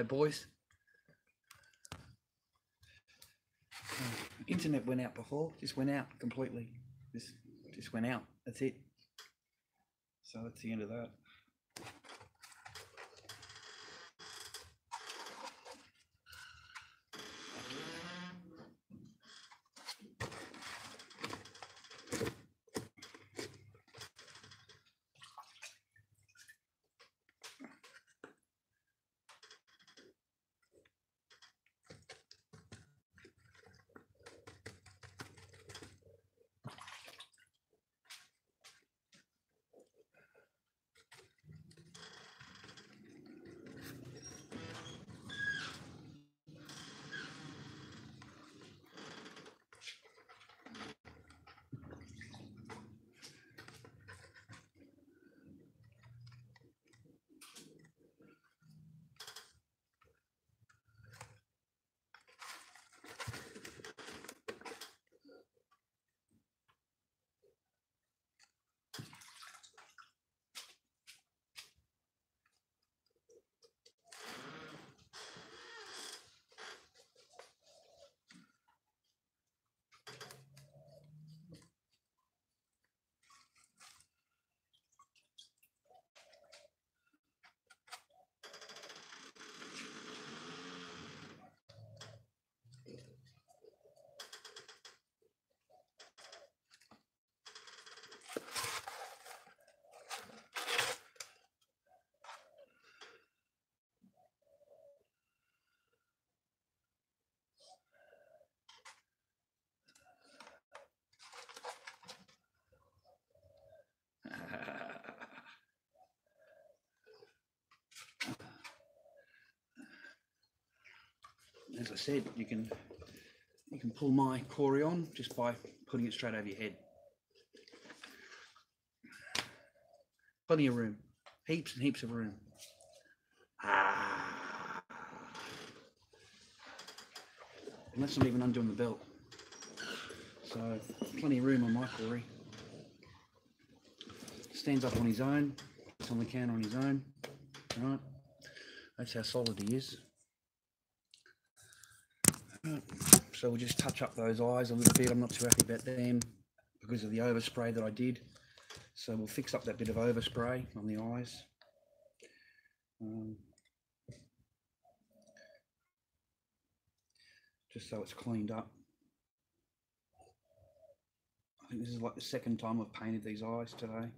Hey, boys. Internet went out before. Just went out completely. Just went out. That's it. So that's the end of that. As I said, you can pull my Corey on just by putting it straight over your head. Plenty of room, heaps and heaps of room. And that's not even undoing the belt. So plenty of room on my Corey. Stands up on his own, it's on the counter on his own. Right, that's how solid he is. Right. So we'll just touch up those eyes a little bit. I'm not too happy about them because of the overspray that I did. So we'll fix up that bit of overspray on the eyes. Just so it's cleaned up. I think this is like the second time I've painted these eyes today.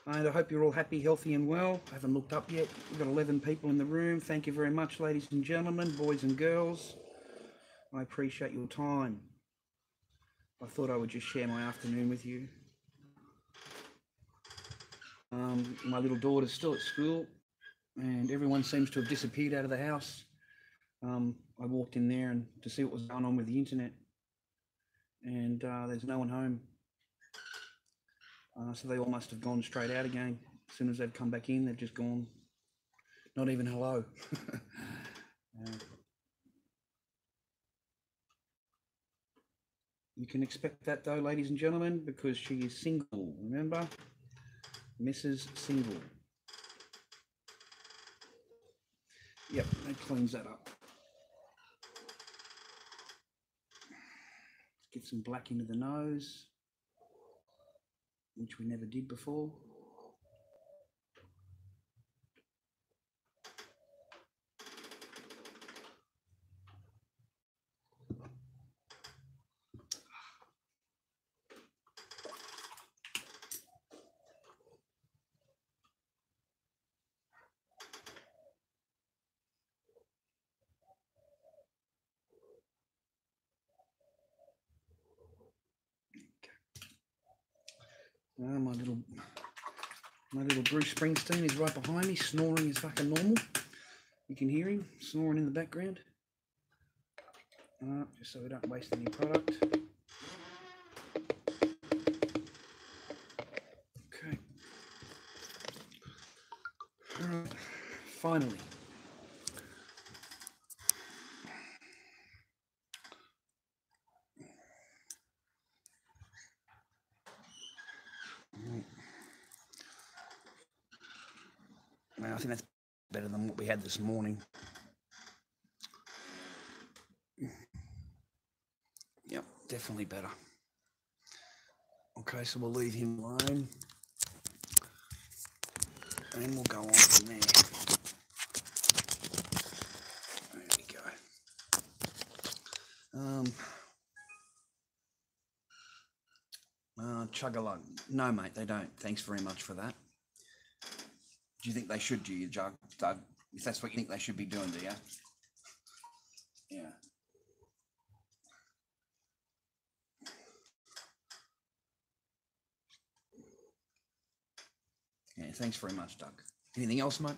And I hope you're all happy, healthy and well. I haven't looked up yet. We've got 11 people in the room. Thank you very much, ladies and gentlemen, boys and girls. I appreciate your time. I thought I would just share my afternoon with you. My little daughter's still at school and everyone seems to have disappeared out of the house. I walked in there and to see what was going on with the internet, and there's no one home. So they all must have gone straight out again. As soon as they've come back in, they've just gone. Not even hello. You can expect that though, ladies and gentlemen, because she is single, remember? Mrs. Single. Yep, that cleans that up. Get some black into the nose, which we never did before. My little Bruce Springsteen is right behind me, snoring is fucking normal. You can hear him snoring in the background. Just so we don't waste any product. Okay. All right. Finally. I think that's better than what we had this morning. Yep, definitely better. Okay, so we'll leave him alone. And we'll go on from there. There we go. Chug-a-lug. No, mate, they don't. Thanks very much for that. Do you think they should, do you, Doug? If that's what you think they should be doing, do you? Yeah. Yeah, thanks very much, Doug. Anything else, mate?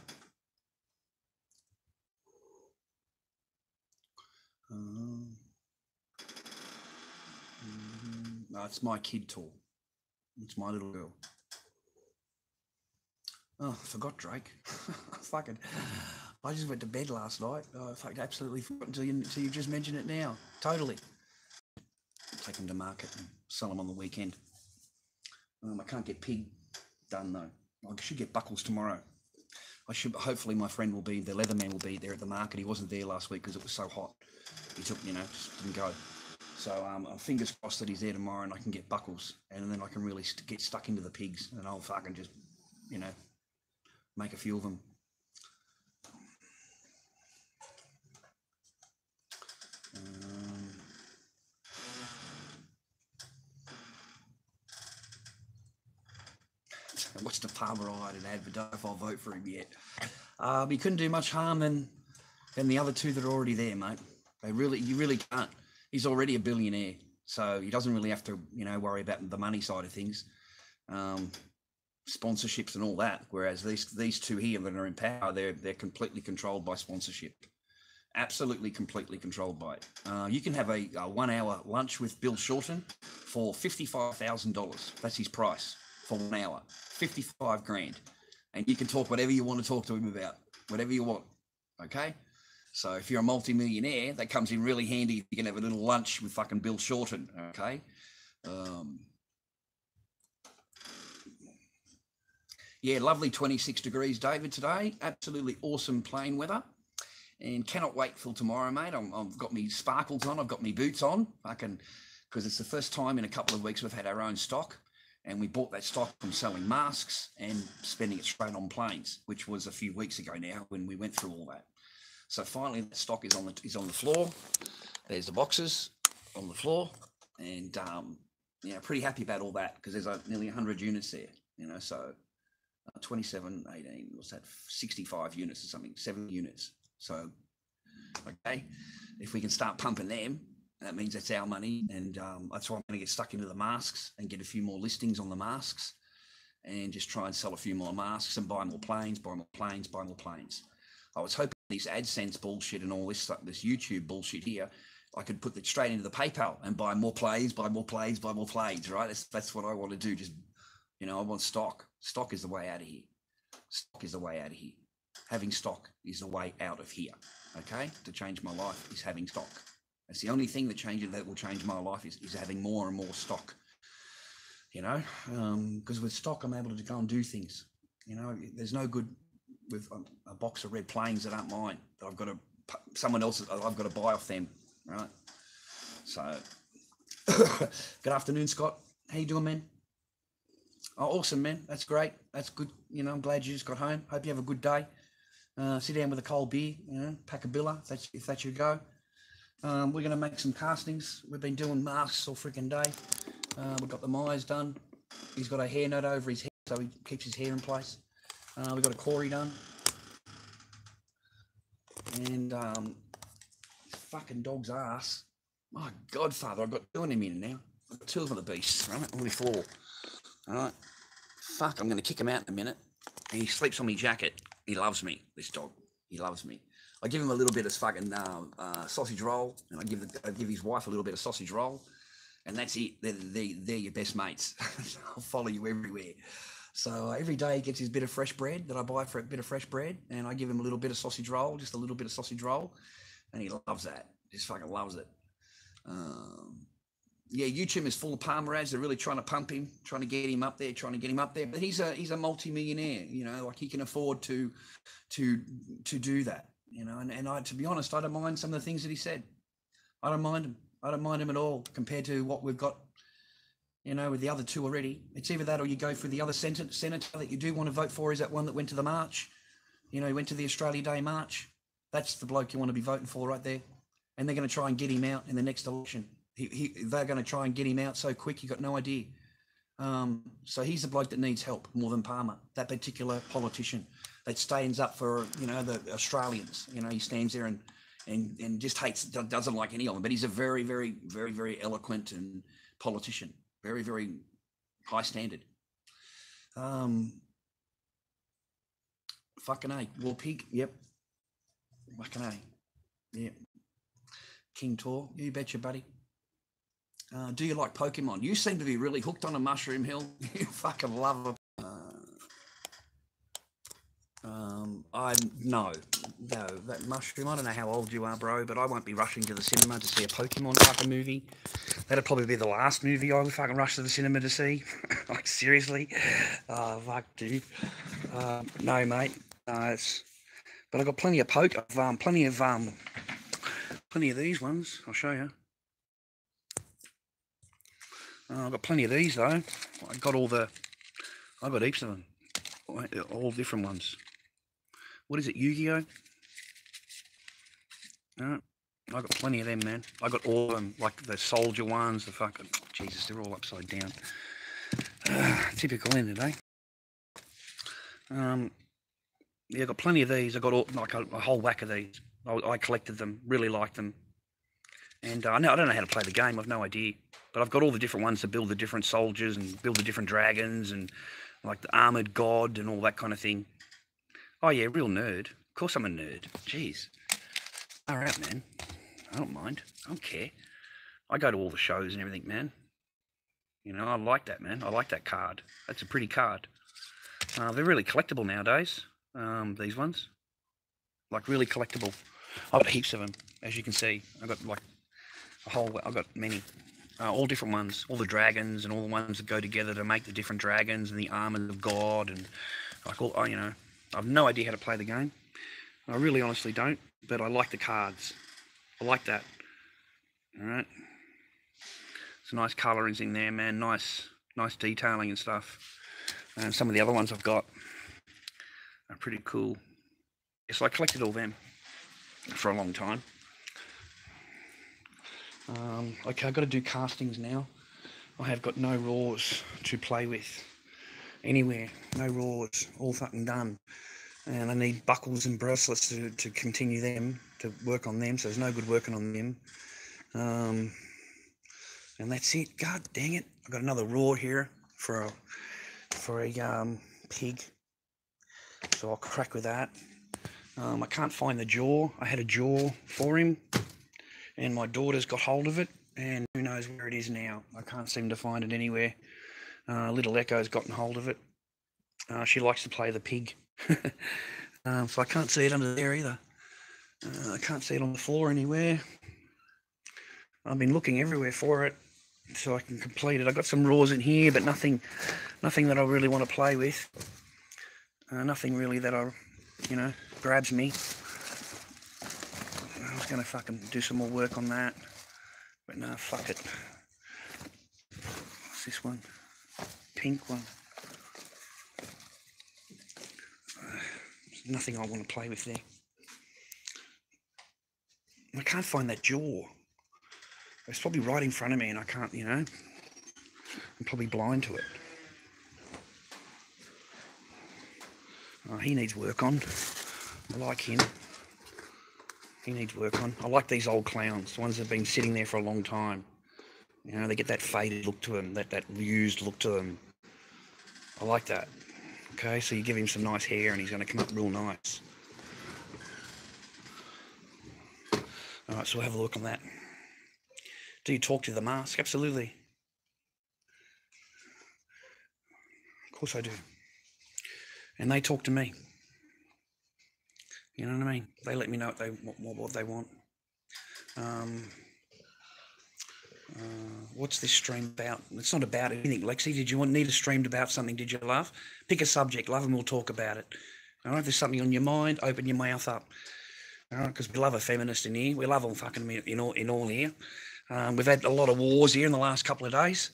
No, it's my kid tool. It's my little girl. Oh, I forgot Drake. Fucking, I just went to bed last night. I fucking absolutely forgot until you just mentioned it now. Totally. Take them to market and sell them on the weekend. I can't get pig done though. I should get buckles tomorrow. Hopefully my friend will be, the Leatherman will be there at the market. He wasn't there last week because it was so hot. He took, just didn't go. So fingers crossed that he's there tomorrow and I can get buckles and then I can really get stuck into the pigs and I'll fucking just, make a few of them. What's the farmer I had an advert if I'll vote for him yet? He couldn't do much harm than the other two that are already there, mate. You really can't. He's already a billionaire, so he doesn't really have to, worry about the money side of things, sponsorships and all that. Whereas these two here that are in power, they're completely controlled by sponsorship, absolutely completely controlled by it. You can have a 1 hour lunch with Bill Shorten for $55,000. That's his price for 1 hour, 55 grand, and you can talk whatever you want to talk to him about, whatever you want. Okay. So if you're a multi-millionaire, that comes in really handy. You can have a little lunch with fucking Bill Shorten, okay? Yeah, lovely 26 degrees, David, today. Absolutely awesome plain weather. And cannot wait till tomorrow, mate. I've got me sparkles on. I've got me boots on. Because it's the first time in a couple of weeks we've had our own stock. And we bought that stock from selling masks and spending it straight on planes, which was a few weeks ago now when we went through all that. So finally, the stock is on the floor. There's the boxes on the floor, and pretty happy about all that because there's nearly 100 units there. So 27, 18, what's that? 65 units or something, 7 units. So okay, if we can start pumping them, that means that's our money, and that's why I'm going to get stuck into the masks and get a few more listings on the masks, and just try and sell a few more masks and buy more planes, buy more planes, buy more planes. I was hoping this AdSense bullshit and all this stuff, this YouTube bullshit here, I could put it straight into the PayPal and buy more planes, buy more planes, buy more planes, right? That's what I want to do. Just, I want stock. Stock is the way out of here. Stock is the way out of here. Having stock is the way out of here, okay? To change my life is having stock. That's the only thing that will change my life is having more and more stock, because with stock, I'm able to go and do things. There's no good with a box of red planes that aren't mine, that I've got to, someone else, I've got to buy off them, right? So, good afternoon, Scott. How you doing, man? Oh, awesome, man. That's great. That's good. I'm glad you just got home. Hope you have a good day. Sit down with a cold beer, pack a billa, if that's your go. We're going to make some castings. We've been doing masks all freaking day. We've got the Myers done. He's got a hair net over his head, so he keeps his hair in place. We've got a Corey done. And fucking dog's ass. My Godfather, I've got 2 of him in now. I've got 2 of the beasts, right, on the floor. All right. Fuck, I'm going to kick him out in a minute. And he sleeps on my jacket. He loves me, this dog. He loves me. I give him a little bit of fucking sausage roll, and I give his wife a little bit of sausage roll, and that's it. They're your best mates. I'll follow you everywhere. So every day he gets his bit of fresh bread that I buy for a bit of fresh bread, and I give him a little bit of sausage roll, just a little bit of sausage roll, and he loves that. Just fucking loves it. yeah, YouTube is full of Palmer ads. They're really trying to pump him, trying to get him up there, But he's a multi-millionaire, you know, like he can afford to do that, you know. And I, to be honest, I don't mind some of the things that he said. I don't mind him. I don't mind him at all compared to what we've got, you know, with the other two already. It's either that or you go for the other senator that you do want to vote for. Is that one that went to the march? You know, he went to the Australia Day march. That's the bloke you want to be voting for right there. And they're going to try and get him out in the next election. They're going to try and get him out so quick, you got no idea. So he's the bloke that needs help more than Palmer, that particular politician that stands up for, you know, the Australians. You know, he stands there and just doesn't like any of them. But he's a very, very, very, very eloquent and politician. Very, very high standard. Fucking A. War Pig, yep. Fucking A. Yep. King Tor, you betcha, buddy. Do you like Pokemon? You seem to be really hooked on a Mushroom Hill. You fucking love it. No, that Mushroom. I don't know how old you are, bro, but I won't be rushing to the cinema to see a Pokemon fucking movie. That'd probably be the last movie I would fucking rush to the cinema to see. Like, seriously? Oh, fuck, dude. No, mate. But I've got plenty of plenty of these ones. I'll show you. I've got plenty of these though. I've got heaps of them. All different ones. What is it, Yu-Gi-Oh? No, I got plenty of them, man. I got all of them, like the soldier ones, the fucking Jesus, they're all upside down. Typical, isn't it, eh? Yeah, I got plenty of these. I got like a whole whack of these. I collected them, really liked them. And I don't know how to play the game. I've no idea. But I've got all the different ones to build the different soldiers and build the different dragons and like the armored god and all that kind of thing. Oh yeah, real nerd. Of course I'm a nerd. Jeez. All right, man. I don't mind. I don't care. I go to all the shows and everything, man. You know, I like that, man. I like that card. That's a pretty card. They're really collectible nowadays. These ones. Like really collectible. I've got heaps of them, as you can see. I've got like I've got many. All different ones, all the dragons and all the ones that go together to make the different dragons and the armor of God and like all, you know, I've no idea how to play the game. I really honestly don't, but I like the cards. I like that. All right. Some nice colorings in there, man. Nice detailing and stuff. And some of the other ones I've got are pretty cool. So I collected all them for a long time. Okay, I've got to do castings now. I have got no raws to play with anywhere. No raws, all fucking done. And I need buckles and bracelets to continue them, to work on them, so there's no good working on them. And that's it. God dang it. I've got another raw here for a pig. So I'll crack with that. I can't find the jaw. I had a jaw for him. And my daughter's got hold of it, and who knows where it is now. I can't seem to find it anywhere. Little Echo's gotten hold of it. She likes to play the pig. So I can't see it under there either. I can't see it on the floor anywhere. I've been looking everywhere for it so I can complete it. I've got some raws in here, but nothing that I really want to play with. Nothing really that grabs me. I was going to fucking do some more work on that, but no, fuck it. What's this one? Pink one. There's nothing I want to play with there. I can't find that jaw. It's probably right in front of me and I can't, I'm probably blind to it. He needs work on. I like him. He needs work on. I like these old clowns, the ones that have been sitting there for a long time. They get that faded look to them, that used look to them. I like that. Okay, so you give him some nice hair and he's going to come up real nice. All right, so we'll have a look on that. Do you talk to the mask? Absolutely. Of course I do. And they talk to me. You know what I mean? They let me know what they want. What's this stream about? It's not about anything. Lexi, did you need a stream about something? Did you, love? Pick a subject, love, and we'll talk about it. All right, if there's something on your mind, open your mouth up. All right, because we love a feminist in here. We love them fucking in all here. We've had a lot of wars here in the last couple of days,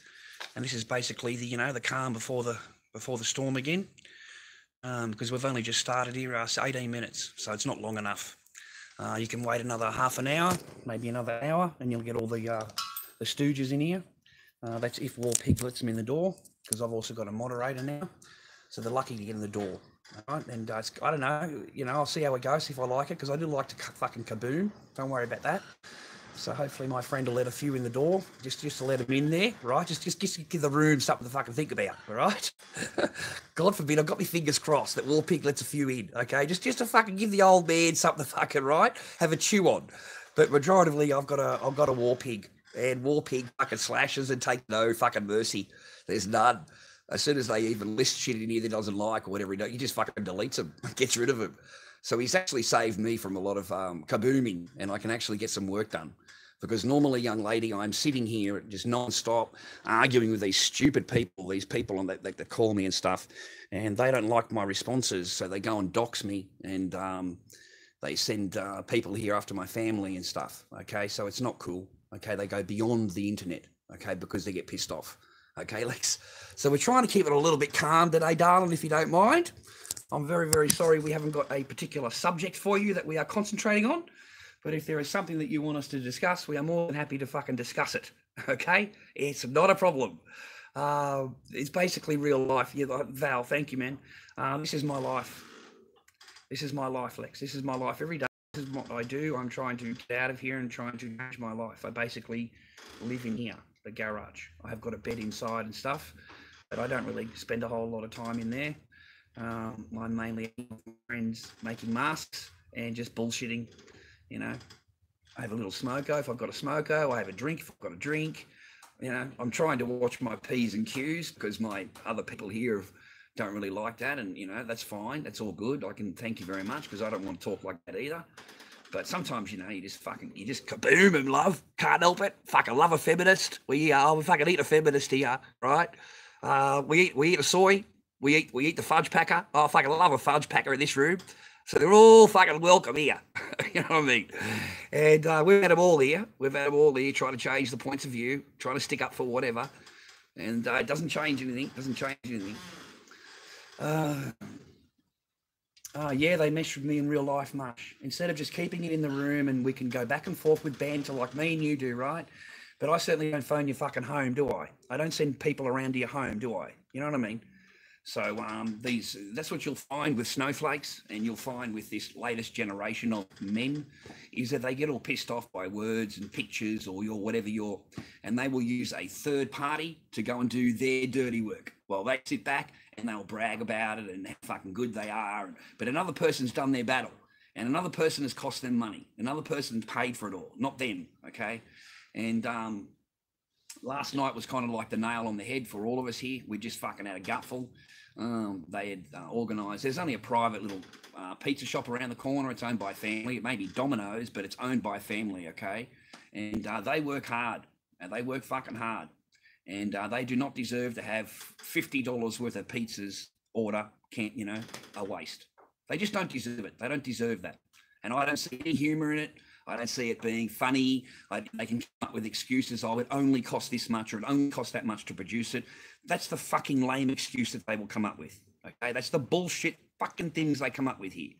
and this is basically the the calm before the storm again. Because we've only just started here, 18 minutes, so it's not long enough. You can wait another half an hour, maybe another hour, and you'll get all the stooges in here. That's if War Pig lets them in the door, because I've also got a moderator now, so they're lucky to get in the door. All right, and I don't know, I'll see how it goes, if I like it, because I do like to fucking kaboom. Don't worry about that. So hopefully my friend will let a few in the door, just to let them in there, right? Just give the room something to fucking think about, all right? God forbid, I've got my fingers crossed that War Pig lets a few in, okay? Just to fucking give the old man something to fucking, right? Have a chew on. But majoritively, I've got a War Pig, and War Pig fucking slashes and take no fucking mercy. There's none. As soon as they even list shit in here that doesn't like or whatever, he just fucking deletes them, gets rid of them. So he's actually saved me from a lot of kabooming, and I can actually get some work done. Because normally, young lady, I'm sitting here just non-stop arguing with these stupid people, that call me and stuff, and they don't like my responses, so they go and dox me, and they send people here after my family and stuff, okay? So it's not cool, okay? They go beyond the internet, okay, because they get pissed off, okay, Lex? So we're trying to keep it a little bit calm today, darling, if you don't mind. I'm very, very sorry we haven't got a particular subject for you that we are concentrating on. But if there is something that you want us to discuss, we are more than happy to fucking discuss it, okay? It's not a problem. It's basically real life. Yeah, Val, thank you, man. This is my life. This is my life, Lex. This is my life every day. This is what I do. I'm trying to get out of here and trying to change my life. I basically live in here, the garage. I have got a bed inside and stuff, but I don't really spend a whole lot of time in there. I'm mainly friends making masks and just bullshitting. I have a little smoko if I've got a smoko. I have a drink if I've got a drink. I'm trying to watch my P's and Q's because my other people here don't really like that, and that's fine. That's all good. I can thank you very much because I don't want to talk like that either. But sometimes you just kaboom and love. Can't help it. Fucking love a feminist. We fucking eat a feminist here, right? We eat a soy. We eat the fudge packer. Oh, I fucking love a fudge packer in this room. So they're all fucking welcome here. You know what I mean? And we've had them all here. We've had them all here trying to change the points of view, trying to stick up for whatever. And it doesn't change anything. Yeah, they mess with me in real life much. Instead of just keeping it in the room and we can go back and forth with banter like me and you do, right? But I certainly don't phone your fucking home, do I? I don't send people around to your home, do I? You know what I mean? So that's what you'll find with snowflakes, and you'll find with this latest generation of men, is that they get all pissed off by words and pictures or and they will use a third party to go and do their dirty work. Well, they sit back and they'll brag about it and how fucking good they are. But another person's done their battle, and another person has cost them money. Another person's paid for it all, not them, okay? And last night was kind of like the nail on the head for all of us here. We just fucking had a gutful. They had organised. There's only a private little pizza shop around the corner. It's owned by a family. It may be Domino's, but it's owned by a family, okay? And they work hard. And they work fucking hard. And they do not deserve to have $50 worth of pizzas order, a waste. They just don't deserve it. They don't deserve that. And I don't see any humour in it. I don't see it being funny. They can come up with excuses. Oh, it only cost this much, or it only cost that much to produce it. That's the fucking lame excuse that they will come up with. Okay, that's the bullshit fucking things they come up with here.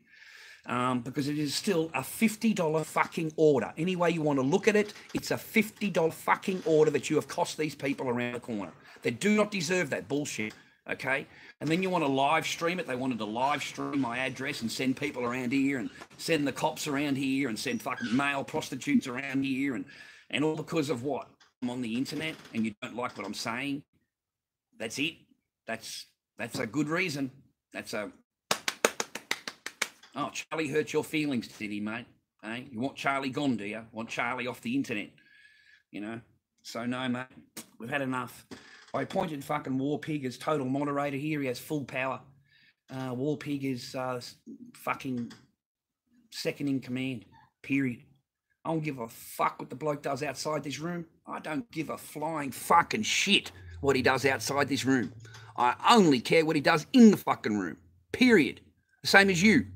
Because it is still a $50 fucking order. Any way you want to look at it, it's a $50 fucking order that you have cost these people around the corner. They do not deserve that bullshit. Okay, and then you want to live stream it. They wanted to live stream my address and send people around here and send the cops around here and send fucking male prostitutes around here and all because of what? I'm on the internet and you don't like what I'm saying. That's it. That's a good reason. Oh, Charlie hurt your feelings, did he, mate? Hey, you want Charlie gone, do you? Want Charlie off the internet? So no, mate. We've had enough. I appointed fucking War Pig as total moderator here. He has full power. War Pig is fucking second in command, period. I don't give a fuck what the bloke does outside this room. I don't give a flying fucking shit what he does outside this room. I only care what he does in the fucking room. Period. The same as you.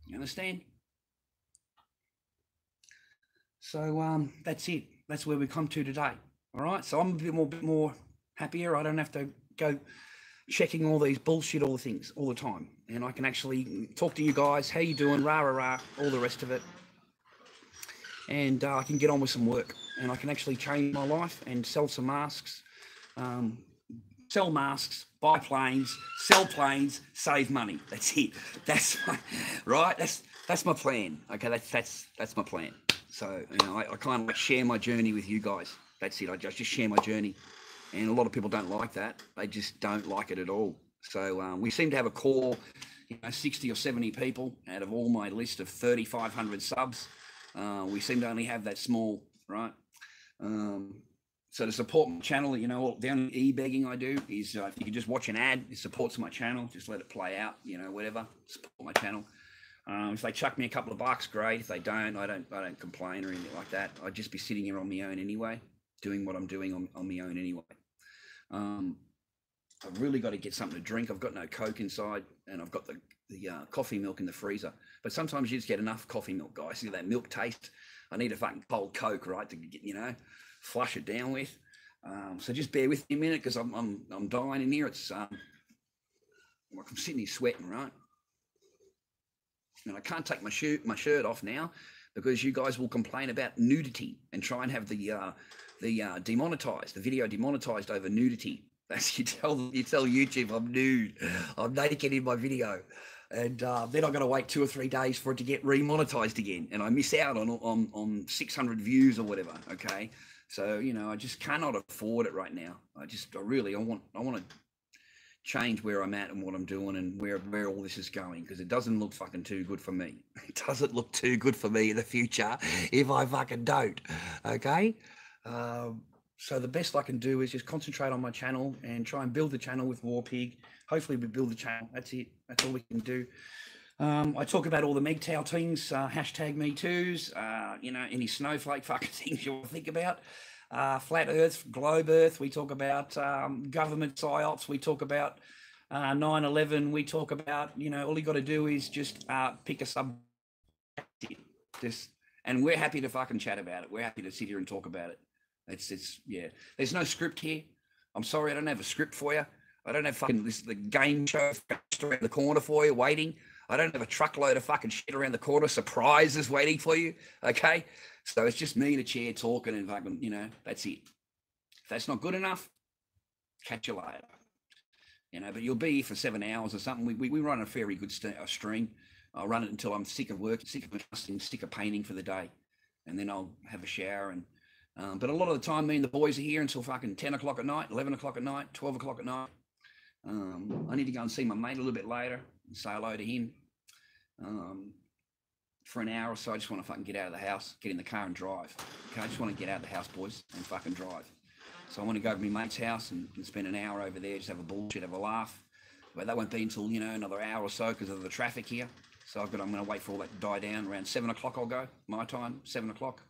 You understand? So that's it. That's where we come to today. All right. So I'm a bit more happier. I don't have to go checking all these bullshit, all the things, all the time, and I can actually talk to you guys. How you doing? Rah rah rah. All the rest of it, and I can get on with some work, and I can actually change my life and sell some masks, sell masks, buy planes, sell planes, save money. That's it. That's my, right. That's my plan. Okay. That's my plan. So, you know, I kind of like share my journey with you guys. That's it. I just share my journey. And a lot of people don't like that. They just don't like it at all. So we seem to have a core, 60 or 70 people out of all my list of 3,500 subs. We seem to only have that small, right? So to support my channel, the only e-begging I do is if you can just watch an ad, it supports my channel. Just let it play out, whatever. Support my channel. If they chuck me a couple of bucks, great. If they don't, I don't complain or anything like that. I'd just be sitting here on my own anyway, doing what I'm doing on my own anyway. I've really got to get something to drink. I've got no Coke inside, and I've got the coffee milk in the freezer. But sometimes you just get enough coffee milk, guys. See that milk taste? I need a fucking cold Coke, right, to get flush it down with. So just bear with me a minute because I'm dying in here. It's like I'm sitting here sweating, right? And I can't take my shirt off now because you guys will complain about nudity and try and have the demonetized, the video demonetized over nudity. That's you tell YouTube I'm nude, I'm naked in my video, and then I've got to wait 2 or 3 days for it to get remonetized again, and I miss out on 600 views or whatever. Okay, so I just cannot afford it right now. I want to change where I'm at and what I'm doing and where all this is going, because it doesn't look fucking too good for me. It doesn't look too good for me in the future if I fucking don't. Okay. So the best I can do is just concentrate on my channel and try and build the channel with Warpig. Hopefully we build the channel. That's it. That's all we can do. I talk about all the MGTOW things, hashtag me too's, any snowflake fucking things you want to think about. Flat Earth, Globe Earth. We talk about government psyops. We talk about 9/11. We talk about, all you got to do is just pick a sub. And we're happy to fucking chat about it. We're happy to sit here and talk about it. Yeah. There's no script here. I'm sorry, I don't have a script for you. I don't have fucking the game show around the corner for you waiting. I don't have a truckload of fucking shit around the corner, surprises waiting for you. Okay. So it's just me in a chair talking and fucking, that's it. If that's not good enough, catch you later. But you'll be here for 7 hours or something. We run a very good stream. I'll run it until I'm sick of work, sick of adjusting, sick of painting for the day. And then I'll have a shower. But a lot of the time, me and the boys are here until fucking 10 o'clock at night, 11 o'clock at night, 12 o'clock at night. I need to go and see my mate a little bit later and say hello to him. For an hour or so, I just want to fucking get out of the house, get in the car and drive. Okay, I just want to get out of the house, boys, and fucking drive. So I want to go to my mate's house and spend an hour over there, just have a bullshit, have a laugh. But that won't be until, another hour or so because of the traffic here. So I'm going to wait for all that to die down. Around 7 o'clock I'll go, my time, 7 o'clock.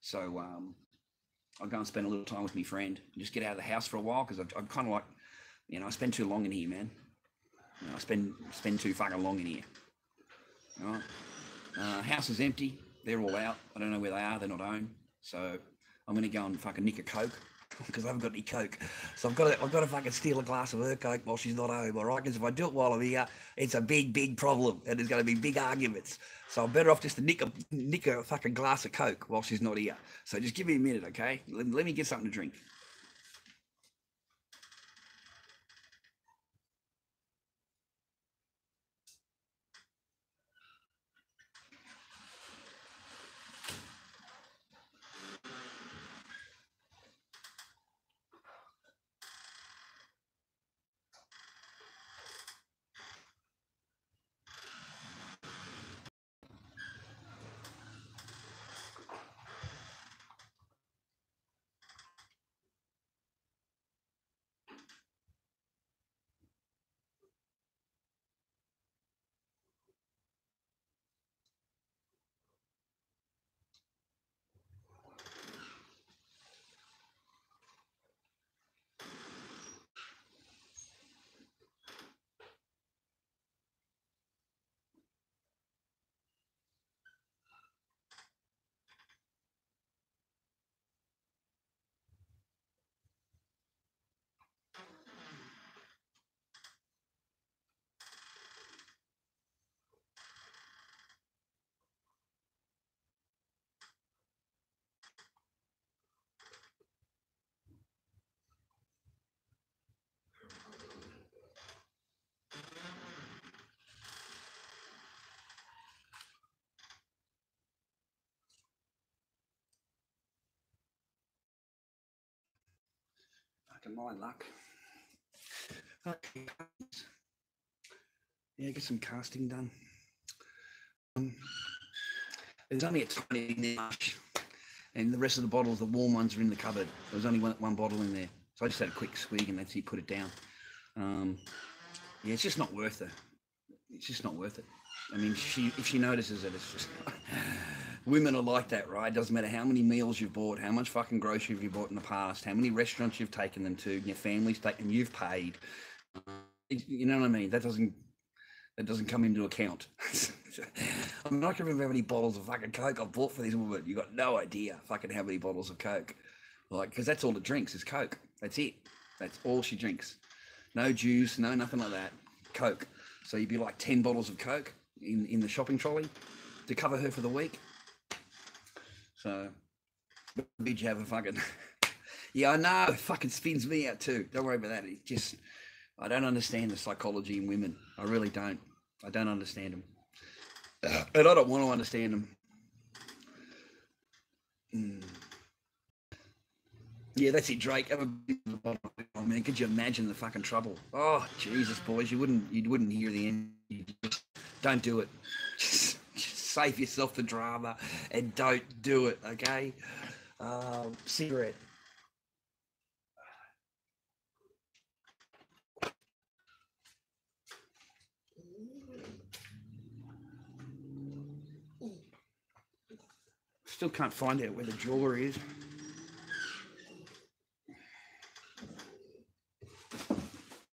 So I'll go and spend a little time with my friend and just get out of the house for a while because I'm kind of like, I spend too long in here, man. I spend too fucking long in here. All right. House is empty. They're all out. I don't know where they are. They're not home. So I'm going to go and fucking nick a Coke because I haven't got any Coke. So I've got to fucking steal a glass of her Coke while she's not home. All right. Because if I do it while I'm here, it's a big problem and there's going to be big arguments. So I'm better off just to nick a fucking glass of Coke while she's not here. So just give me a minute, okay? Let me get something to drink. Fucking my luck. Okay. Yeah, get some casting done. There's only a tiny in there, and the rest of the bottles, the warm ones, are in the cupboard. There was only one bottle in there, so I just had a quick swig and that's it. Put it down. Yeah, it's just not worth it. It's just not worth it. I mean, if she notices it, it's just women are like that, right? It doesn't matter how many meals you've bought, how much fucking grocery you've bought in the past, how many restaurants you've taken them to, your family's taken, you've paid. You know what I mean? That doesn't come into account. I'm not going to remember how many bottles of fucking Coke I've bought for this woman. You got no idea fucking how many bottles of Coke. Like, because that's all it drinks is Coke. That's it. That's all she drinks. No juice, no nothing like that. Coke. So you'd be like 10 bottles of Coke in the shopping trolley to cover her for the week. So, did you have a fucking... Yeah, I know. It fucking spins me out too. Don't worry about that. It just... I don't understand the psychology in women. I really don't. I don't understand them. And I don't want to understand them. Yeah, that's it, Drake. Have a bit of a bottle. Oh, man, could you imagine the fucking trouble? Oh, Jesus, boys, you wouldn't hear the end. Just don't do it. Just save yourself the drama and don't do it, okay? Cigarette. Still can't find out where the drawer is.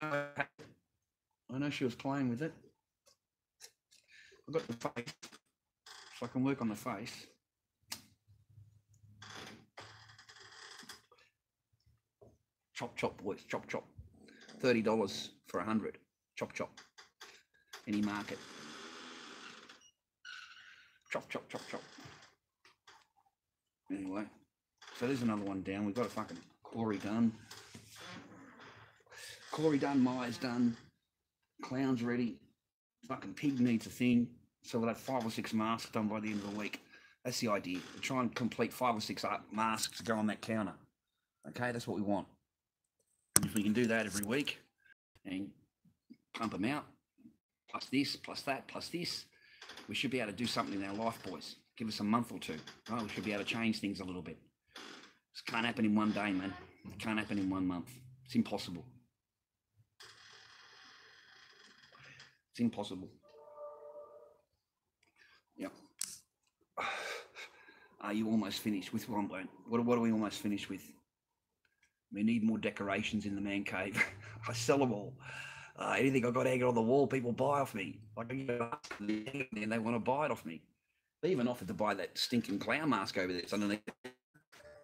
I know she was playing with it. I've got the face, so I can work on the face. Chop, chop, boys, chop, chop. $30 for 100. Chop, chop. Any market. Chop, chop, chop, chop. Anyway, so there's another one down. We've got a fucking Corey done. Corey done, Myers done. Clown's ready. Fucking pig needs a thing. So we'll have 5 or 6 masks done by the end of the week. That's the idea. We try and complete 5 or 6 masks to go on that counter. Okay, that's what we want. And if we can do that every week and pump them out, plus this, plus that, plus this, we should be able to do something in our life, boys. Give us a month or two. Right? We should be able to change things a little bit. This can't happen in one day, man. It can't happen in 1 month. It's impossible. It's impossible. Yep. Are you almost finished with one? What are we almost finished with? We need more decorations in the man cave. I sell them all. Anything I got hanging on the wall, people buy off me. Like, and they want to buy it off me. They even offered to buy that stinking clown mask over there. It's underneath.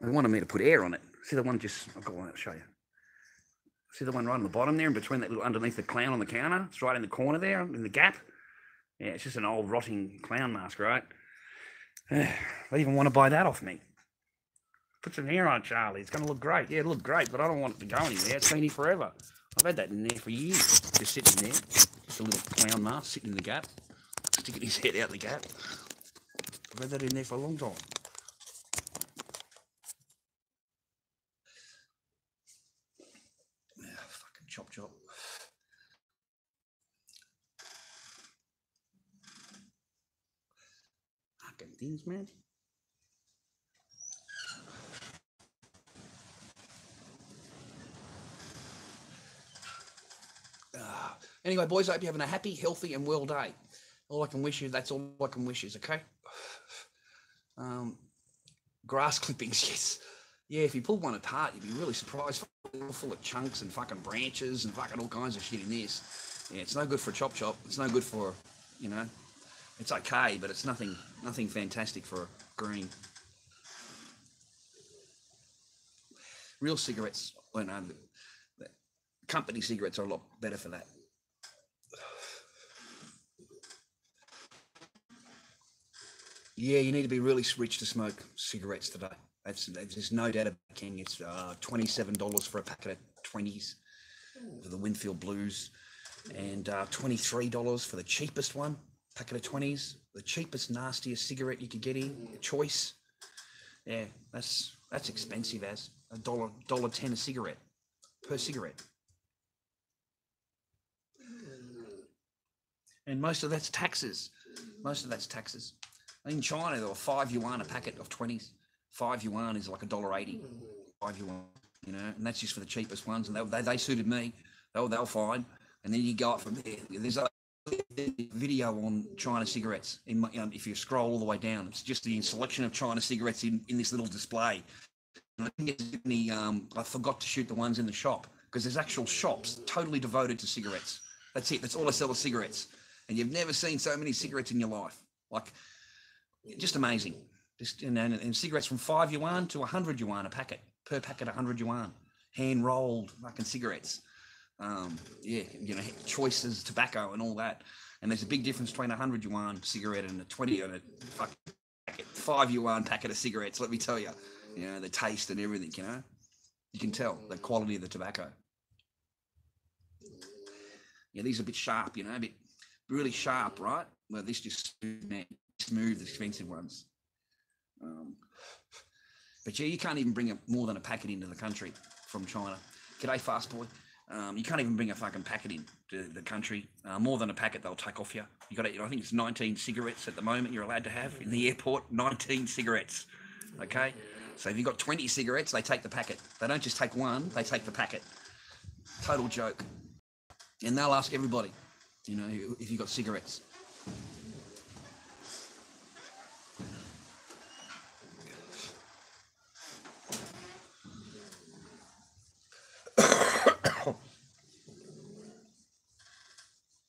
They wanted me to put air on it. See the one just, I've got one, I'll show you. See the one right on the bottom there, in between that little, underneath the clown on the counter? It's right in the corner there, in the gap. Yeah, it's just an old rotting clown mask, right? They even want to buy that off me. Put some hair on, Charlie. It's going to look great. Yeah, it looked great, but I don't want it to go anywhere. It's been here forever. I've had that in there for years. Just sitting there. Just a little clown mask sitting in the gap. Sticking his head out the gap. I've had that in there for a long time. Yeah, fucking chop chop. Fucking things, man. Anyway, boys, I hope you're having a happy, healthy, and well day. All I can wish you, that's all I can wish is, okay? Grass clippings, yes. Yeah, if you pull one apart, you'd be really surprised. Full of chunks and fucking branches and fucking all kinds of shit in this. Yeah, it's no good for a chop chop. It's no good for, you know, it's okay, but it's nothing fantastic for a green. Real cigarettes, well, no, the company cigarettes are a lot better for that. Yeah, you need to be really rich to smoke cigarettes today. There's no doubt about it. It's $27 for a packet of 20s for the Winfield Blues, and $23 for the cheapest one, packet of 20s, the cheapest, nastiest cigarette you could get in, choice. Yeah, that's expensive as $1.10 a cigarette. per cigarette. And most of that's taxes. Most of that's taxes. In China, there were 5 yuan a packet of 20s. 5 yuan is like $1.80. 5 yuan, you know, and that's just for the cheapest ones. And they suited me. They'll fine. And then you go up from there. There's a video on China cigarettes. If you scroll all the way down, it's just the selection of China cigarettes in this little display. And I forgot to shoot the ones in the shop because there's actual shops totally devoted to cigarettes. That's it. That's all I sell is cigarettes. And you've never seen so many cigarettes in your life. Like, just amazing. And cigarettes from 5 yuan to 100 yuan a packet. Per packet, 100 yuan. Hand rolled fucking cigarettes. Choices, tobacco, and all that. And there's a big difference between a 100 yuan cigarette and a 20 and a fucking packet, 5 yuan packet of cigarettes. Let me tell you, the taste and everything. You can tell the quality of the tobacco. Yeah, these are a bit sharp. A bit really sharp, right? Well, this just smooth, expensive ones. But yeah, you can't even bring more than a packet into the country from China. G'day, fast boy. You can't even bring a fucking packet into the country. More than a packet, they'll take off you. You got I think it's 19 cigarettes at the moment you're allowed to have in the airport. 19 cigarettes. Okay, so if you've got 20 cigarettes, they take the packet. They don't just take one; they take the packet. Total joke. And they'll ask everybody, if you've got cigarettes.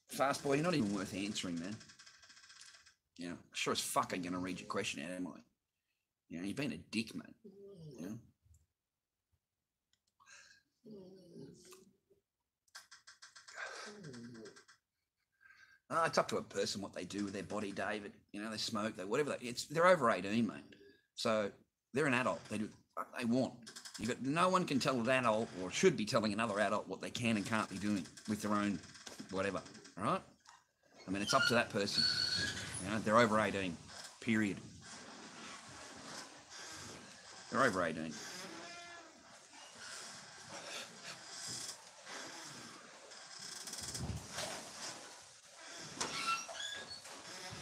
Fast boy, you're not even worth answering, man. Sure as fuck I'm going to read your question out, am I? You've been a dick, mate. It's up to a person what they do with their body, David. They smoke, they're over 18, mate. So they're an adult. They do what they want. No one can tell an adult, or should be telling another adult, what they can and can't be doing with their own whatever. All right? I mean, it's up to that person. They're over 18, period. They're over 18.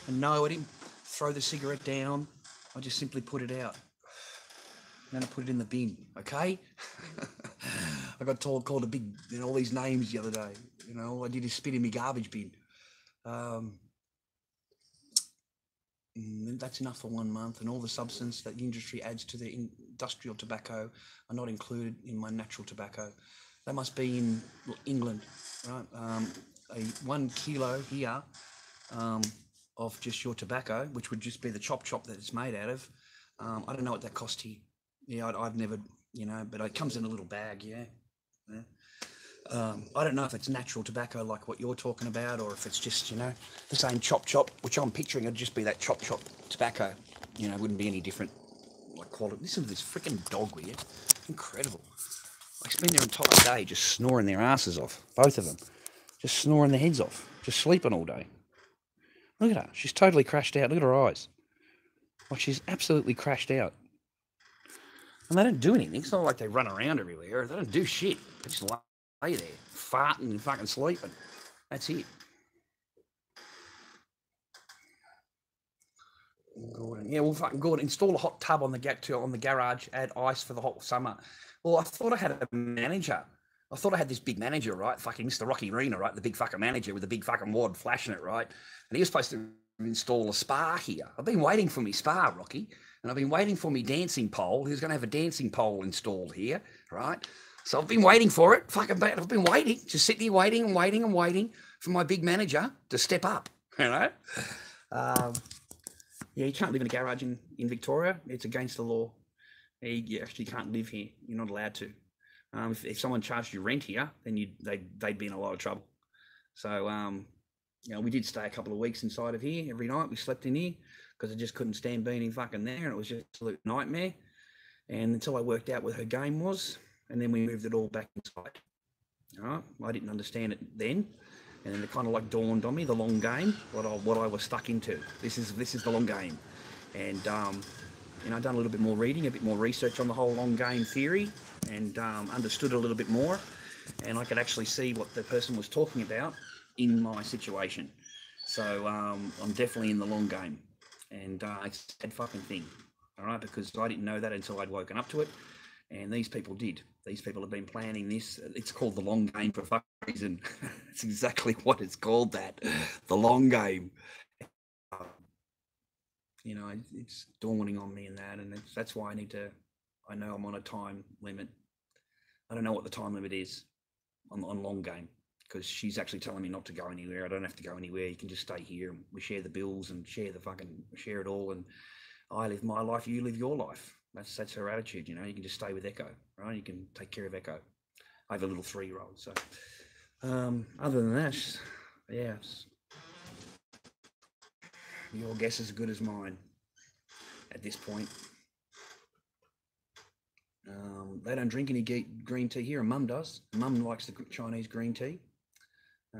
And no, I didn't throw the cigarette down. I just simply put it out. And then I put it in the bin, okay? I got called a big, all these names the other day. All I did is spit in my garbage bin. That's enough for 1 month, and all the substance that the industry adds to the industrial tobacco are not included in my natural tobacco. They must be in England, right? 1 kilo here of just your tobacco, which would just be the chop that it's made out of. I don't know what that cost here. Yeah, I've never, but it comes in a little bag, yeah. I don't know if it's natural tobacco like what you're talking about, or if it's just, the same chop, which I'm picturing it'd just be that chop tobacco. It wouldn't be any different like quality. Listen to this freaking dog, will you? Incredible. They spend their entire day just snoring their asses off, both of them. Just snoring their heads off, just sleeping all day. Look at her. She's totally crashed out. Look at her eyes. Like she's absolutely crashed out. And they don't do anything. It's not like they run around everywhere. They don't do shit. They just lay there, farting and fucking sleeping. That's it. Gordon. Yeah, well, fucking Gordon, install a hot tub on the garage, add ice for the hot summer. Well, I thought I had a manager. I thought I had this big manager, right? Fucking Mr. Rocky Rena, right? The big fucking manager with the big fucking wad flashing it, right? And he was supposed to install a spa here. I've been waiting for me spa, Rocky. And I've been waiting for me dancing pole. He was going to have a dancing pole installed here, right? So I've been waiting for it. I've been waiting, just sitting here waiting and waiting for my big manager to step up, Yeah, you can't live in a garage in Victoria. It's against the law. You actually can't live here. You're not allowed to. If someone charged you rent here, then they'd be in a lot of trouble. So, we did stay a couple of weeks inside of here every night. We slept in here because I just couldn't stand being in fucking there, and it was just an absolute nightmare. And until I worked out what her game was, and then we moved it all back inside. All right, I didn't understand it then, and then it kind of like dawned on me the long game, what I was stuck into. This is the long game, and I've done a little bit more reading, a bit more research on the whole long game theory, and understood a little bit more. and I could actually see what the person was talking about in my situation. So I'm definitely in the long game, and it's a sad fucking thing, all right, because I didn't know that until I'd woken up to it, and these people did. These people have been planning this. It's called the long game for a fucking reason. It's exactly what it's called, that, the long game. You know, it's dawning on me in that, and that's why I know I'm on a time limit. I don't know what the time limit is on long game, because she's actually telling me not to go anywhere. I don't have to go anywhere. You can just stay here. We share the bills and share it all. And I live my life. You live your life. That's her attitude. You know, you can just stay with Echo, right? You can take care of Echo. I have a little 3-year-old. So other than that, yeah, your guess is as good as mine at this point. They don't drink any green tea here. Mum does. Mum likes the Chinese green tea. I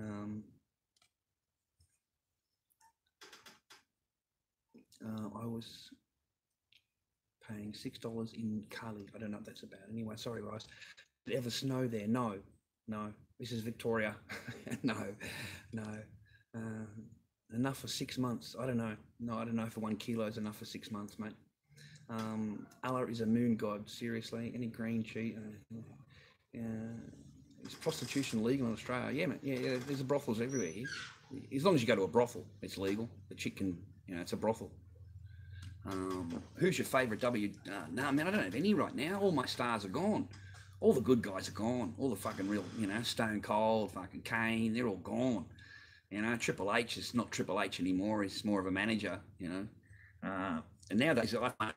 was paying $6 in Kali. I don't know what that's about. Anyway, sorry, guys. Did it ever snow there? No. This is Victoria. No. Enough for 6 months. I don't know. No, I don't know if 1 kilo is enough for 6 months, mate. Allah is a moon god. Seriously, any green cheat? Is prostitution legal in Australia? Yeah, mate. Yeah. There's brothels everywhere here. As long as you go to a brothel, it's legal. The chick can, it's a brothel. Who's your favourite no, man, I don't have any right now. All my stars are gone. All the good guys are gone. All the fucking real, Stone Cold, fucking Kane, they're all gone. Triple H is not Triple H anymore. He's more of a manager, and nowadays I find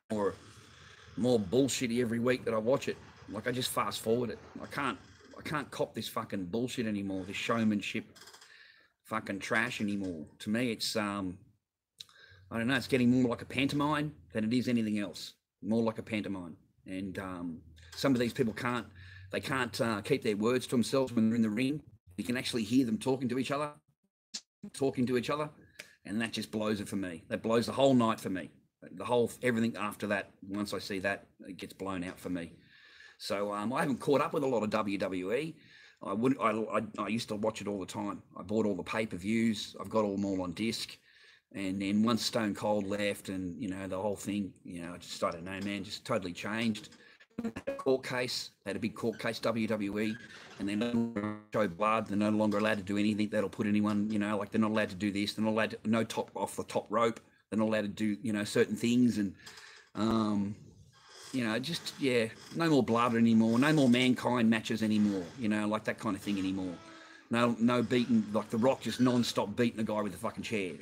more bullshitty every week that I watch it. Like, I just fast forward it. I can't cop this fucking bullshit anymore. This showmanship fucking trash anymore. To me, it's I don't know. It's getting more like a pantomime than it is anything else. More like a pantomime. And some of these people can't keep their words to themselves when they're in the ring. You can actually hear them talking to each other, and that just blows it for me. That blows the whole night for me. Everything after that, once I see that, it gets blown out for me. So I haven't caught up with a lot of WWE. I used to watch it all the time. I bought all the pay-per-views. I've got them all on disc. And then once Stone Cold left, and the whole thing, I don't know, man, just totally changed. They had a big court case, WWE, and they're no longer show blood. They're no longer allowed to do anything that'll put anyone, like, they're not allowed to do this. They're not allowed to, no top off the top rope. They're not allowed to do, certain things, and no more blood anymore. No more Mankind matches anymore. Like that kind of thing anymore. No beating, like The Rock just non-stop beating a guy with a fucking chair.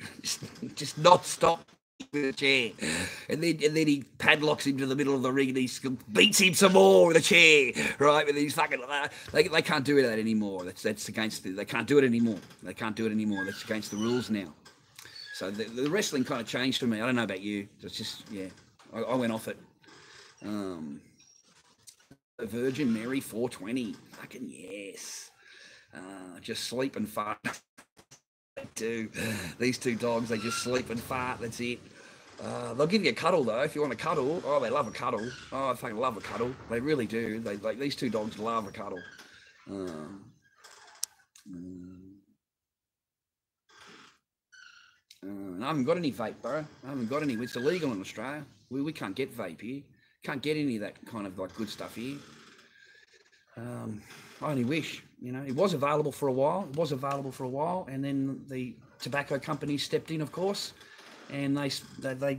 just non-stop with a chair. And then he padlocks him to the middle of the ring and he beats him some more with a chair, right? With these fucking, they can't do that anymore. That's against, they can't do it anymore. That's against the rules now. So the wrestling kind of changed for me. I don't know about you. It's just, I went off it. Virgin Mary 420. Fucking yes. Just sleep and fart. They do. These two dogs, they just sleep and fart. That's it. They'll give you a cuddle though if you want a cuddle. Oh, they love a cuddle. Oh, I fucking love a cuddle. They really do. These two dogs love a cuddle. I haven't got any vape, bro. I haven't got any. It's illegal in Australia. We can't get vape here. Can't get any of that kind of like good stuff here. I only wish, it was available for a while. And then the tobacco companies stepped in, of course, and they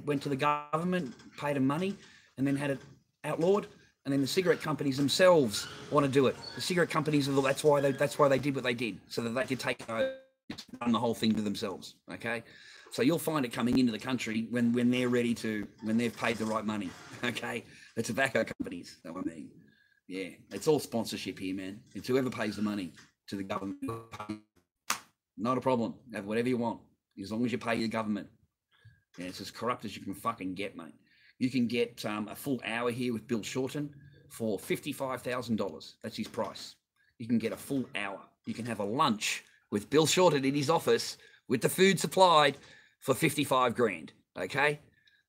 went to the government, paid them money, and then had it outlawed. And then the cigarette companies themselves want to do it. The cigarette companies, that's why they did what they did, so that they could take over and run the whole thing to themselves. Okay, so you'll find it coming into the country when they're ready to, when they've paid the right money. Okay, the tobacco companies. That's what I mean. Yeah, it's all sponsorship here, man. It's whoever pays the money to the government. Not a problem. Have whatever you want, as long as you pay your government. Yeah, it's as corrupt as you can fucking get, mate. You can get a full hour here with Bill Shorten for $55,000. That's his price. You can get a full hour. You can have a lunch with Bill Shorten in his office with the food supplied for 55 grand. Okay,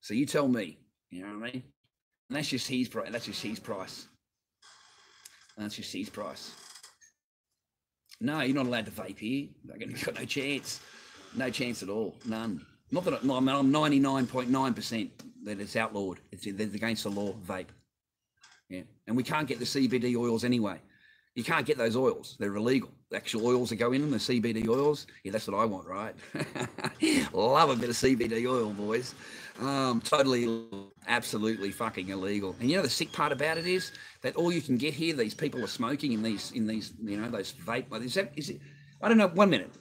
so you tell me. You know what I mean? And that's just his price. That's just his price. No, you're not allowed to vape here. You've got no chance. No chance at all. None. Not that I mean, I'm 99.9% that it's outlawed. It's against the law, vape. Yeah. And we can't get the CBD oils anyway. You can't get those oils. They're illegal. The actual oils that go in them, the CBD oils. Yeah, that's what I want, right? Love a bit of CBD oil, boys. Totally, absolutely fucking illegal. And you know the sick part about it is that all you can get here, these people are smoking in these, you know, those vape. Is it? I don't know. 1 minute.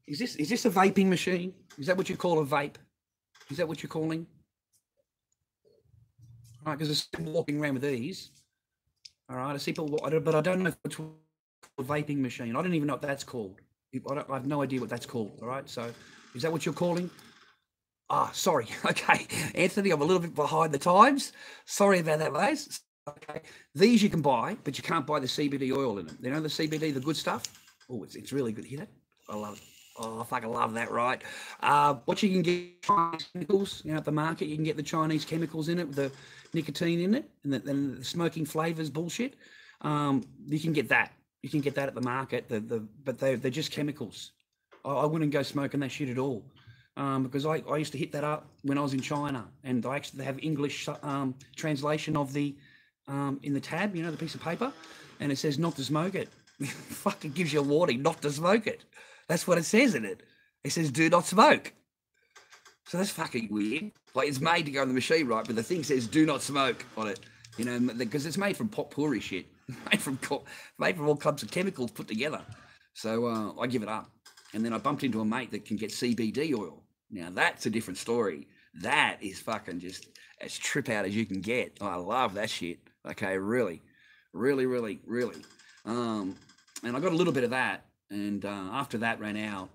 Is this a vaping machine? Is that what you call a vape? Is that what you're calling? All right, because there's people walking around with these. All right, I see people, but I don't know if it's a vaping machine. I don't even know what that's called. I have no idea what that's called. All right, so is that what you're calling? Ah, sorry. Okay, Anthony, I'm a little bit behind the times. Sorry about that, mate. Okay, these you can buy, but you can't buy the CBD oil in them. You know the CBD, the good stuff. Oh, it's really good. Hear that? I love it. Oh, I fucking love that, right? What you can get Chinese chemicals, you know, at the market, you can get the Chinese chemicals in it with the nicotine in it and the smoking flavors bullshit. You can get that. You can get that at the market. But they're just chemicals. I wouldn't go smoking that shit at all. Because I used to hit that up when I was in China, and I actually have English translation of the in the tab, you know, the piece of paper, and it says not to smoke it. Fucking gives you a warning not to smoke it. That's what it says in it. It says do not smoke. So that's fucking weird. Like it's made to go in the machine, right? But the thing says do not smoke on it. You know, because it's made from potpourri shit, made from all kinds of chemicals put together. So I give it up. And then I bumped into a mate that can get CBD oil. Now that's a different story. That is fucking just as trip out as you can get. I love that shit. Okay, really, really, really, really. And I got a little bit of that, and after that ran out,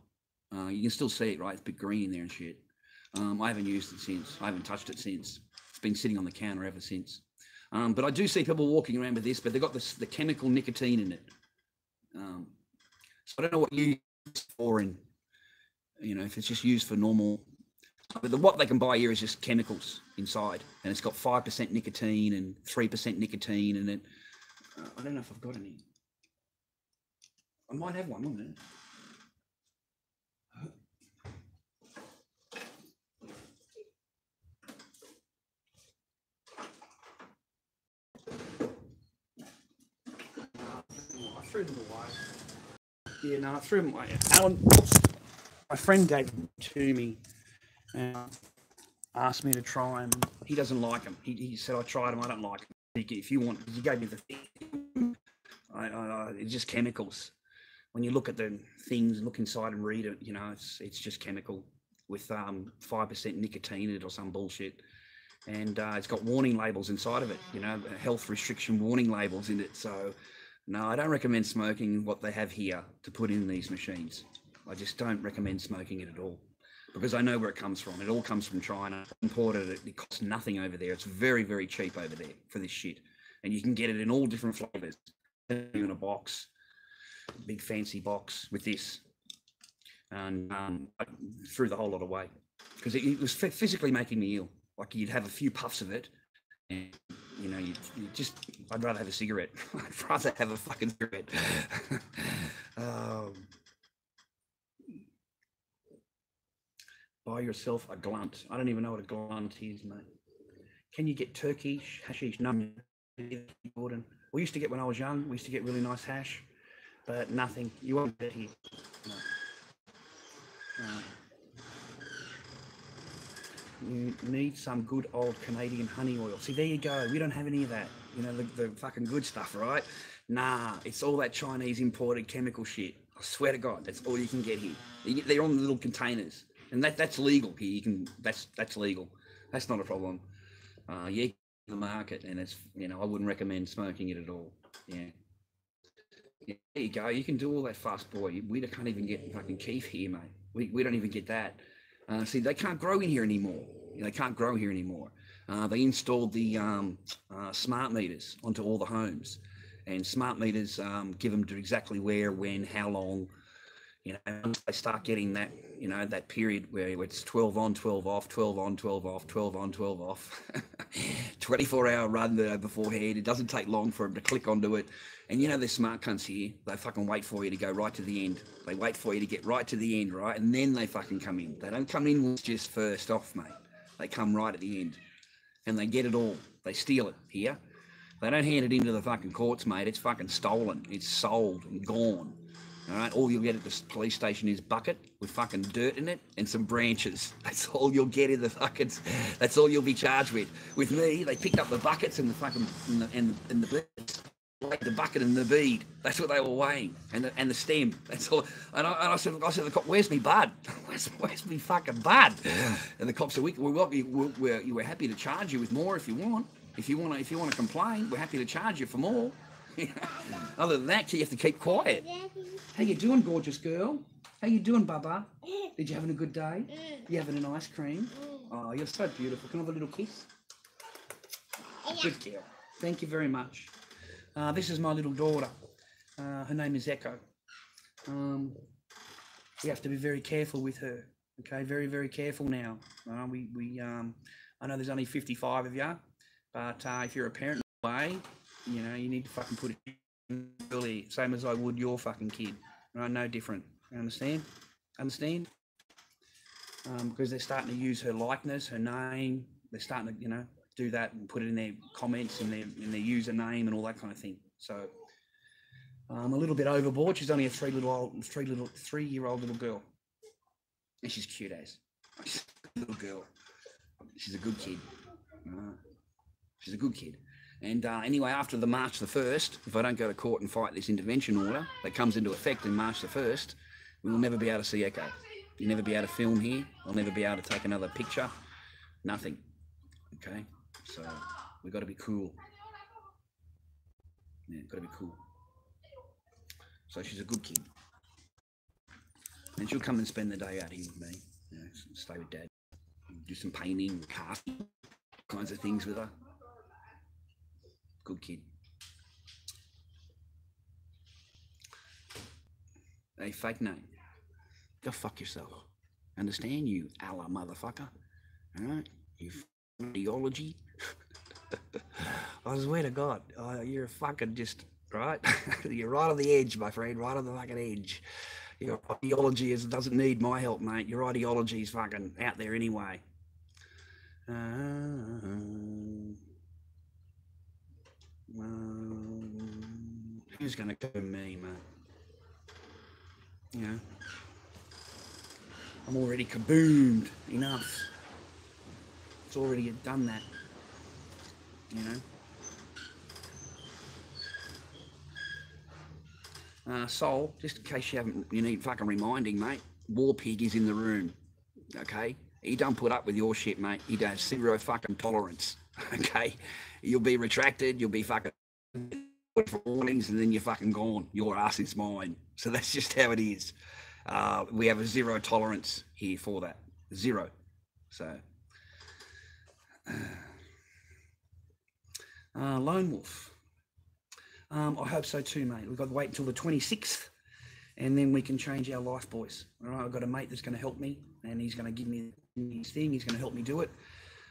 you can still see it, right? It's a bit green in there and shit. I haven't used it since. I haven't touched it since. It's been sitting on the counter ever since. But I do see people walking around with this, but they've got the chemical nicotine in it. So I don't know what you use it for, and you know if it's just used for normal. But what they can buy here is just chemicals inside, and it's got 5% nicotine and 3% nicotine in it. I don't know if I've got any. I might have one, wouldn't it? I threw them away. Yeah, no, I threw them away. Alan, my friend gave them to me and asked me to try them. He doesn't like them. He said, I tried them, I don't like them. If you want, he gave me the thing. It's just chemicals. When you look at the things and look inside and read it, you know, it's just chemical with 5% nicotine in it or some bullshit. And it's got warning labels inside of it, you know, health restriction warning labels in it. So, no, I don't recommend smoking what they have here to put in these machines. I just don't recommend smoking it at all because I know where it comes from. It all comes from China. Imported it. It costs nothing over there. It's very, very cheap over there for this shit. And you can get it in all different flavors in a box, big fancy box with this. And I threw the whole lot away because it was physically making me ill. Like you'd have a few puffs of it and, you know, you just, I'd rather have a cigarette. I'd rather have a fucking cigarette. Buy yourself a glunt. I don't even know what a glunt is, mate. Can you get Turkey hashish? No, Gordon. We used to get when I was young. We used to get really nice hash, but nothing. You won't get it here. No. You need some good old Canadian honey oil. See, there you go. We don't have any of that. You know, the fucking good stuff, right? Nah, it's all that Chinese imported chemical shit. I swear to God, that's all you can get here. They're on the little containers, and that's legal here. You can that's legal. That's not a problem. Yeah, the market, and it's, you know, I wouldn't recommend smoking it at all. Yeah. Yeah, there you go. You can do all that fast, boy. We can't even get fucking keef here, mate. We don't even get that. See, they can't grow in here anymore. They can't grow here anymore. They installed the smart meters onto all the homes, and smart meters give them to exactly where, when, how long. You know, once they start getting that, you know, that period where it's 12 on, 12 off, 12 on, 12 off, 12 on, 12 off. 24-hour run beforehand. It doesn't take long for them to click onto it. And you know, they're smart cunts here. They fucking wait for you to go right to the end. They wait for you to get right to the end, right? And then they fucking come in. They don't come in just first off, mate. They come right at the end. And they get it all. They steal it here. They don't hand it into the fucking courts, mate. It's fucking stolen. It's sold and gone. All right, all you'll get at the police station is bucket with fucking dirt in it and some branches. That's all you'll get in the fucking. That's all you'll be charged with. With me, they picked up the buckets and the fucking and the beads, like the bucket and the bead. That's what they were weighing, and the stem. That's all. And I said to the cop, "Where's me bud? Where's me fucking bud?" And the cop said, "We're happy to charge you with more if you want. If you want to complain, we're happy to charge you for more." Other than that, you have to keep quiet. How you doing, gorgeous girl? How you doing, Bubba? Did you having a good day? You having an ice cream? Oh, you're so beautiful. Can I have a little kiss? Good girl. Thank you very much. This is my little daughter. Her name is Echo. We have to be very careful with her. Okay, very, very careful now. I know there's only 55 of you, but if you're a parent, you know, you need to fucking put it in early, same as I would your fucking kid. Right? No different. You understand? Understand? Because they're starting to use her likeness, her name. They're starting to, you know, do that and put it in their comments and their username and all that kind of thing. So I'm a little bit overboard. She's only a three-year-old little girl, and she's cute as. She's a little girl. She's a good kid. She's a good kid. And anyway, after the March the 1st, if I don't go to court and fight this intervention order that comes into effect in March the 1st, we will never be able to see Echo. You'll never be able to film here. I'll never be able to take another picture. Nothing. Okay? So we've got to be cool. Yeah, got to be cool. So she's a good kid. And she'll come and spend the day out here with me. You know, stay with Dad. Do some painting, casting, kinds of things with her. Good kid. Hey, fake name. Go fuck yourself. Understand, you Allah motherfucker? Alright? You ideology. I swear to God, you're fucking just, right? You're right on the edge, my friend, right on the fucking edge. Your ideology doesn't need my help, mate. Your ideology is fucking out there anyway. Who's going to go me, mate? You know, I'm already kaboomed. Enough. It's already done that. You know. Sol, just in case you need fucking reminding, mate. War Pig is in the room. Okay? He don't put up with your shit, mate. He does zero fucking tolerance. Okay? You'll be retracted. You'll be fucking for warnings, and then you're fucking gone. Your ass is mine. So that's just how it is. We have a zero tolerance here for that. Zero. So, Lone Wolf. I hope so too, mate. We've got to wait until the 26th, and then we can change our life, boys. All right, I've got a mate that's going to help me, and he's going to give me his thing. He's going to help me do it.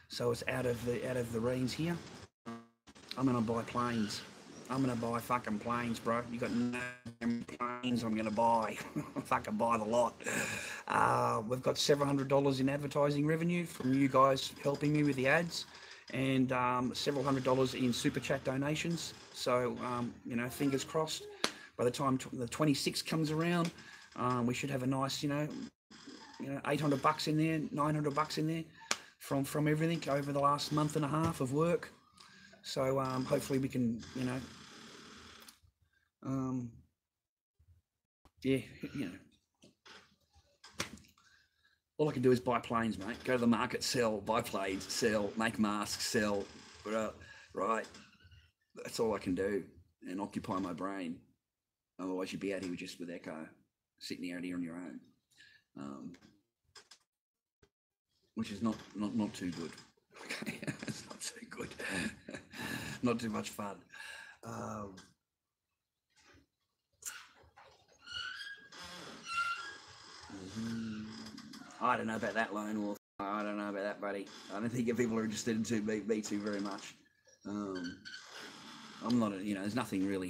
So it's out of the reins here. I'm going to buy planes. I'm going to buy fucking planes, bro. You got no planes I'm going to buy. Fucking buy the lot. We've got $700 in advertising revenue from you guys helping me with the ads, and several $100s in super chat donations. So, you know, fingers crossed. By the time the 26th comes around, we should have a nice, you know, $800 in there, $900 in there from everything over the last month and a half of work. So hopefully we can, you know, yeah, you know, all I can do is buy planes, mate. Go to the market, sell, buy planes, sell, make masks, sell, right? That's all I can do, and occupy my brain. Otherwise, you'd be out here just with Echo, sitting out here on your own, which is not too good. Okay, it's not too good. Not too much fun. I don't know about that, Lone Wolf. I don't know about that, buddy. I don't think people are interested in me too very much. I'm not, there's nothing really